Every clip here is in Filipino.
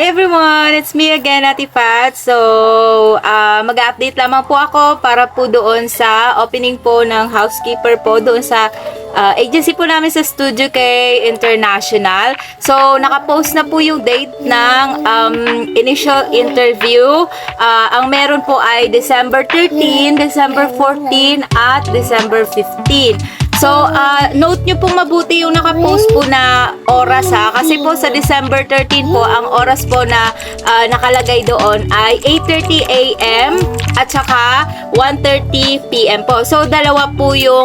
Hi everyone! It's me again, Ate Pat. So, mag-update lamang po ako para po doon sa opening po ng housekeeper po doon sa agency po namin sa Studio K International. So, nakapost na po yung date ng initial interview. Ang meron po ay December 13, December 14, at December 15. So, note nyo pong mabuti yung nakapost po na oras ha. Kasi po sa December 13 po, ang oras po na nakalagay doon ay 8:30 a.m. at saka 1:30 p.m. po. So, dalawa po yung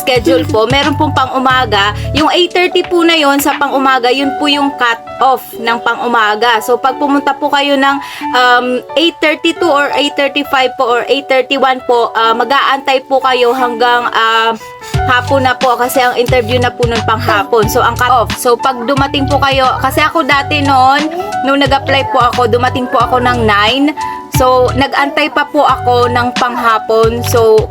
schedule po. Meron pong pang-umaga. Yung 8:30 po na yon sa pang-umaga, yun po yung cut-off ng pang-umaga. So, pag pumunta po kayo ng 8:32 or 8:35 po or 8:31 po, mag-aantay po kayo hanggang hapon na po kasi ang interview na po nun pang hapon. So, ang cut-off. So, pag dumating po kayo, kasi ako dati noon, nung nag-apply po ako, dumating po ako ng 9. So, nag-antay pa po ako ng panghapon. So,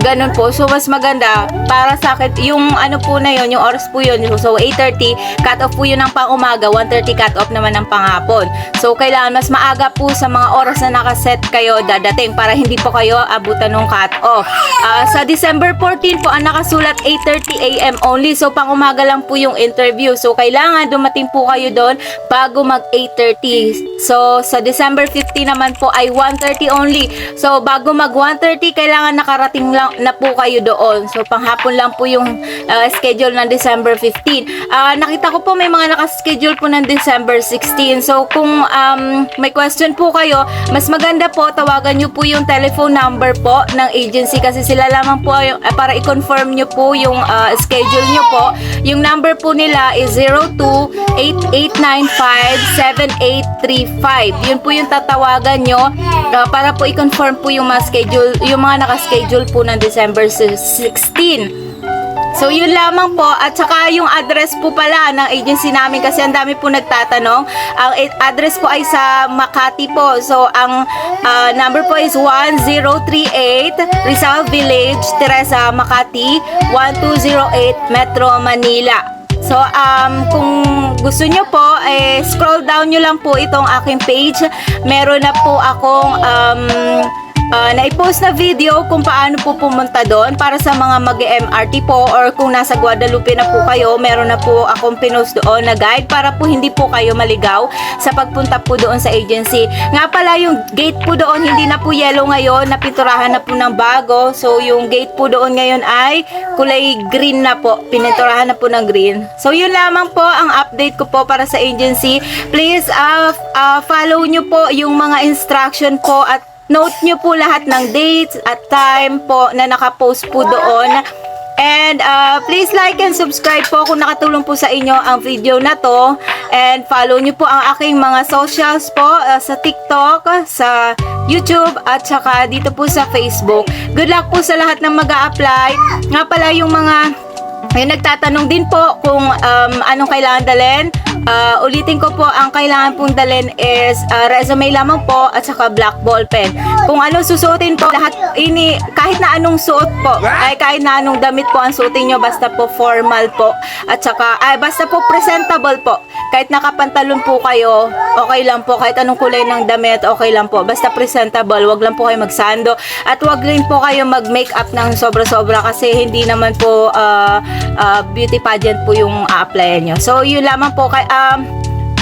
ganun po. So, mas maganda para sa akin, yung ano po na yun, yung oras po yun. So, 8:30, cut off po yun ng pang-umaga, 1:30 cut off naman ng panghapon. So, kailangan mas maaga po sa mga oras na nakaset kayo dadating para hindi po kayo abutan ng cut off. Sa December 14 po, ang nakasulat 8:30 a.m. only. So, pang-umaga lang po yung interview. So, kailangan dumating po kayo doon bago mag 8:30. So, sa December 15 naman po ay 1:30 only. So, bago mag 1:30, kailangan nakarating lang na po kayo doon. So, panghapon lang po yung schedule ng December 15. Nakita ko po may mga nakaschedule po ng December 16. So, kung may question po kayo, mas maganda po, tawagan nyo po yung telephone number po ng agency kasi sila lamang po yung, para i-confirm nyo po yung schedule nyo po. Yung number po nila is 02-8895-7835. Yun po yung tatawagan nyo para po i-confirm po yung mga schedule, yung mga nakaschedule po ng December 16. So, yun lamang po. At saka yung address po pala ng agency namin kasi ang dami po nagtatanong. Ang address po ay sa Makati po. So, ang number po is 1038 Rizal Village, Teresa, Makati, 1208 Metro Manila. So, kung gusto nyo po, scroll down nyo lang po itong aking page. Meron na po akong na-post na video kung paano po pumunta doon para sa mga mag-MRT po or kung nasa Guadalupe na po kayo, meron na po akong pinost doon na guide para po hindi po kayo maligaw sa pagpunta po doon sa agency. Nga pala yung gate po doon hindi na po yellow ngayon, napinturahan na po ng bago. So yung gate po doon ngayon ay kulay green na po, pininturahan na po ng green. So yun lamang po ang update ko po para sa agency. Please follow nyo po yung mga instruction po at note nyo po lahat ng dates at time po na nakapost po doon. And please like and subscribe po kung nakatulong po sa inyo ang video na to. And follow nyo po ang aking mga socials po sa TikTok, sa YouTube, at saka dito po sa Facebook. Good luck po sa lahat ng mag-a-apply. Nga pala yung mga nagtatanong din po kung anong kailangan dalhin. Ulitin ko po, ang kailangan pong dalhin is resume lamang po at saka black ball pen. Kung ano susuotin po, lahat ini kahit na anong suot po, ay kahit na anong damit po ang suotin nyo, basta po formal po at saka basta po presentable po. Kahit nakapantalon po kayo, okay lang po. Kahit anong kulay ng damit, okay lang po. Basta presentable, wag lang po kayo magsando at wag rin po kayo mag-makeup ng sobra-sobra kasi hindi naman po beauty pageant po yung a-applyan nyo. So, yun lamang po.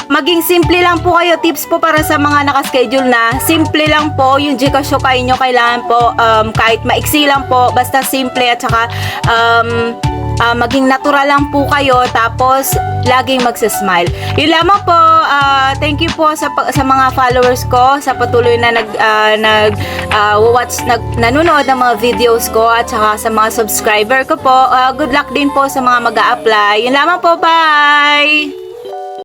Maging simple lang po kayo. Tips po para sa mga nakaschedule na. Simple lang po. Yung Gcash kayo nyo, kailangan po kahit maiksi lang po. Basta simple at saka maging natural lang po kayo. Tapos, laging magsasmile. Yun lamang po. Thank you po sa mga followers ko sa patuloy na nanonood ng mga videos ko at saka sa mga subscriber ko po. Good luck din po sa mga mag-a-apply. Yun lamang po. Bye!